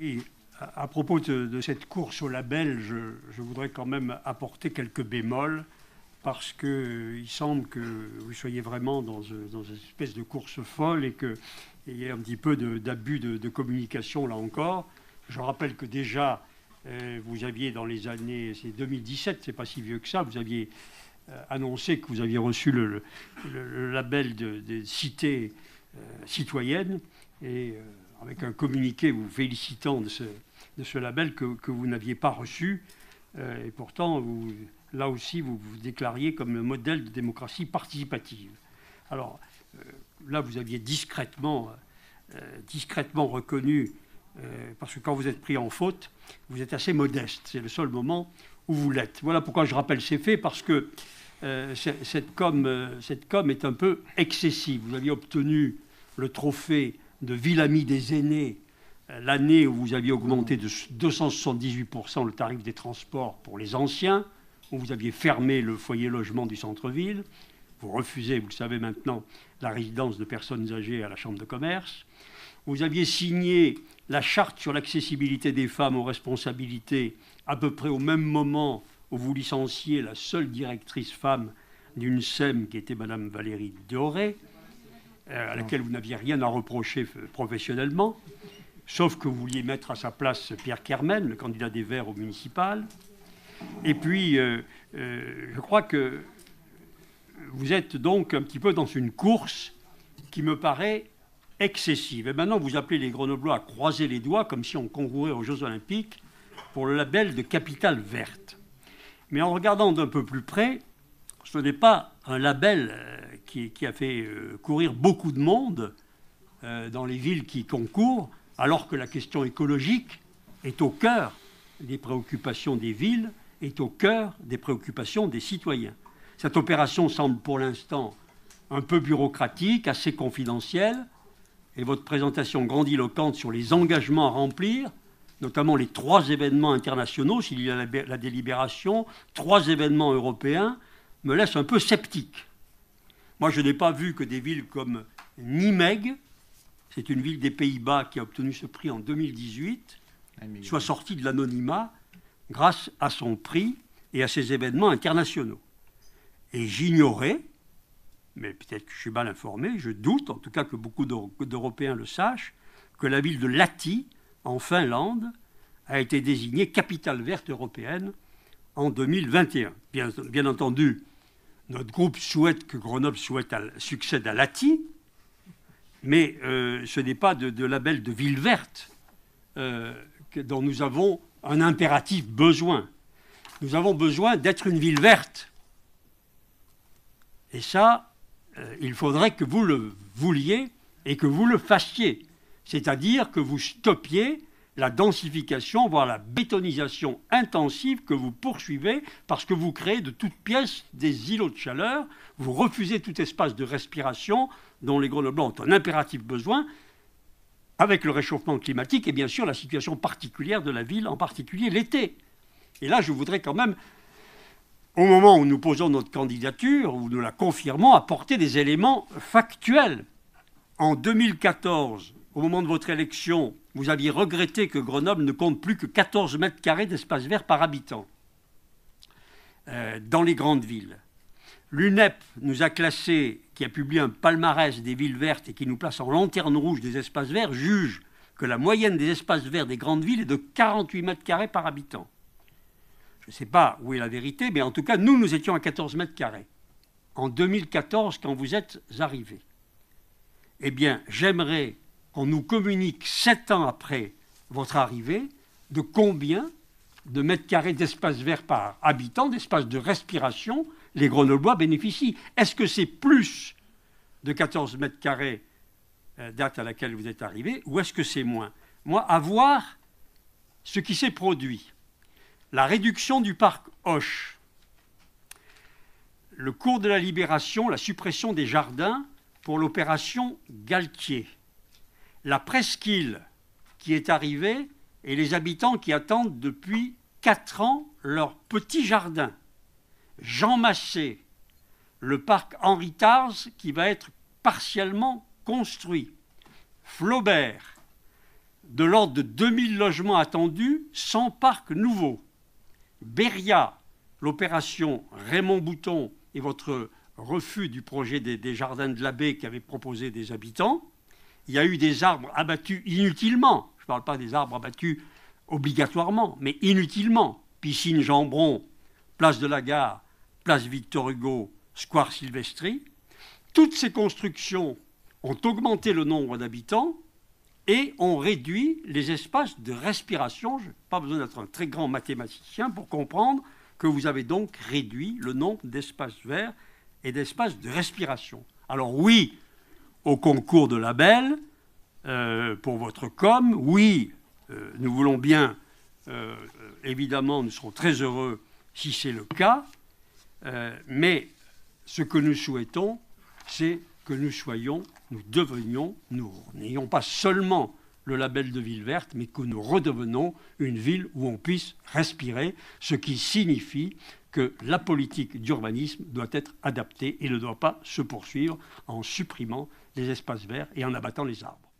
Et à propos de cette course au label, je voudrais quand même apporter quelques bémols, parce qu'il semble que vous soyez vraiment dans une espèce de course folle et qu'il y ait un petit peu d'abus de communication là encore. Je rappelle que déjà, vous aviez dans les années, c'est 2017, c'est pas si vieux que ça, vous aviez annoncé que vous aviez reçu le label des cités citoyennes, et avec un communiqué vous félicitant de ce label que vous n'aviez pas reçu. Et pourtant, là aussi, vous vous déclariez comme un modèle de démocratie participative. Alors, là, vous aviez discrètement reconnu, parce que quand vous êtes pris en faute, vous êtes assez modeste. C'est le seul moment où vous l'êtes. Voilà pourquoi je rappelle ces faits, parce que cette com est un peu excessive. Vous aviez obtenu le trophée de ville amie des aînés l'année où vous aviez augmenté de 278% le tarif des transports pour les anciens, où vous aviez fermé le foyer logement du centre-ville. Vous refusez, vous le savez maintenant, la résidence de personnes âgées à la Chambre de commerce. Vous aviez signé la charte sur l'accessibilité des femmes aux responsabilités à peu près au même moment où vous licenciez la seule directrice femme d'une SEM qui était Madame Valérie Doré, à laquelle vous n'aviez rien à reprocher professionnellement, sauf que vous vouliez mettre à sa place Pierre Kermen, le candidat des Verts au municipal. Et puis, je crois que vous êtes donc un petit peu dans une course qui me paraît excessive. Et maintenant, vous appelez les Grenoblois à croiser les doigts comme si on concourait aux Jeux Olympiques pour le label de capitale verte. Mais en regardant d'un peu plus près, ce n'est pas un label qui a fait courir beaucoup de monde dans les villes qui concourent, alors que la question écologique est au cœur des préoccupations des villes, est au cœur des préoccupations des citoyens. Cette opération semble pour l'instant un peu bureaucratique, assez confidentielle, et votre présentation grandiloquente sur les engagements à remplir, notamment les 3 événements internationaux, s'il y a la délibération, 3 événements européens, me laisse un peu sceptique. Moi, je n'ai pas vu que des villes comme Nijmegen, c'est une ville des Pays-Bas qui a obtenu ce prix en 2018, soit sortie de l'anonymat grâce à son prix et à ses événements internationaux. Et j'ignorais, mais peut-être que je suis mal informé, je doute, en tout cas que beaucoup d'Européens le sachent, que la ville de Lahti, en Finlande, a été désignée capitale verte européenne en 2021. Bien entendu, notre groupe souhaite que Grenoble succède à Lahti, mais ce n'est pas de label de ville verte dont nous avons un impératif besoin. Nous avons besoin d'être une ville verte. Et ça, il faudrait que vous le vouliez et que vous le fassiez. C'est-à-dire que vous stoppiez la densification, voire la bétonisation intensive que vous poursuivez parce que vous créez de toutes pièces des îlots de chaleur, vous refusez tout espace de respiration dont les Grenoblois ont un impératif besoin, avec le réchauffement climatique et bien sûr la situation particulière de la ville, en particulier l'été. Et là, je voudrais quand même, au moment où nous posons notre candidature, où nous la confirmons, apporter des éléments factuels. En 2014, au moment de votre élection, vous aviez regretté que Grenoble ne compte plus que 14 mètres carrés d'espace vert par habitant dans les grandes villes. L'UNEP nous a classés, qui a publié un palmarès des villes vertes et qui nous place en lanterne rouge des espaces verts, juge que la moyenne des espaces verts des grandes villes est de 48 mètres carrés par habitant. Je ne sais pas où est la vérité, mais en tout cas, nous étions à 14 mètres carrés en 2014 quand vous êtes arrivés. Eh bien, j'aimerais qu'on nous communique 7 ans après votre arrivée de combien de mètres carrés d'espace vert par habitant, d'espace de respiration, les Grenoblois bénéficient. Est-ce que c'est plus de 14 mètres carrés, date à laquelle vous êtes arrivé, ou est-ce que c'est moins? Moi, à voir ce qui s'est produit. La réduction du parc Hoche, le cours de la Libération, la suppression des jardins pour l'opération Galtier, la presqu'île qui est arrivée et les habitants qui attendent depuis 4 ans leur petit jardin. Jean Massé, le parc Henri Tars qui va être partiellement construit. Flaubert, de l'ordre de 2000 logements attendus, 100 parcs nouveaux. Beria, l'opération Raymond Bouton et votre refus du projet des jardins de l'abbé qu'avaient proposé des habitants. Il y a eu des arbres abattus inutilement. Je ne parle pas des arbres abattus obligatoirement, mais inutilement. Piscine Jambron, place de la Gare, place Victor Hugo, square Silvestri. Toutes ces constructions ont augmenté le nombre d'habitants et ont réduit les espaces de respiration. Je n'ai pas besoin d'être un très grand mathématicien pour comprendre que vous avez donc réduit le nombre d'espaces verts et d'espaces de respiration. Alors oui, au concours de labels, pour votre com, oui, nous voulons bien, évidemment, nous serons très heureux si c'est le cas, mais ce que nous souhaitons, c'est que nous devenions, nous n'ayons pas seulement le label de ville verte, mais que nous redevenons une ville où on puisse respirer, ce qui signifie que la politique d'urbanisme doit être adaptée et ne doit pas se poursuivre en supprimant les espaces verts et en abattant les arbres.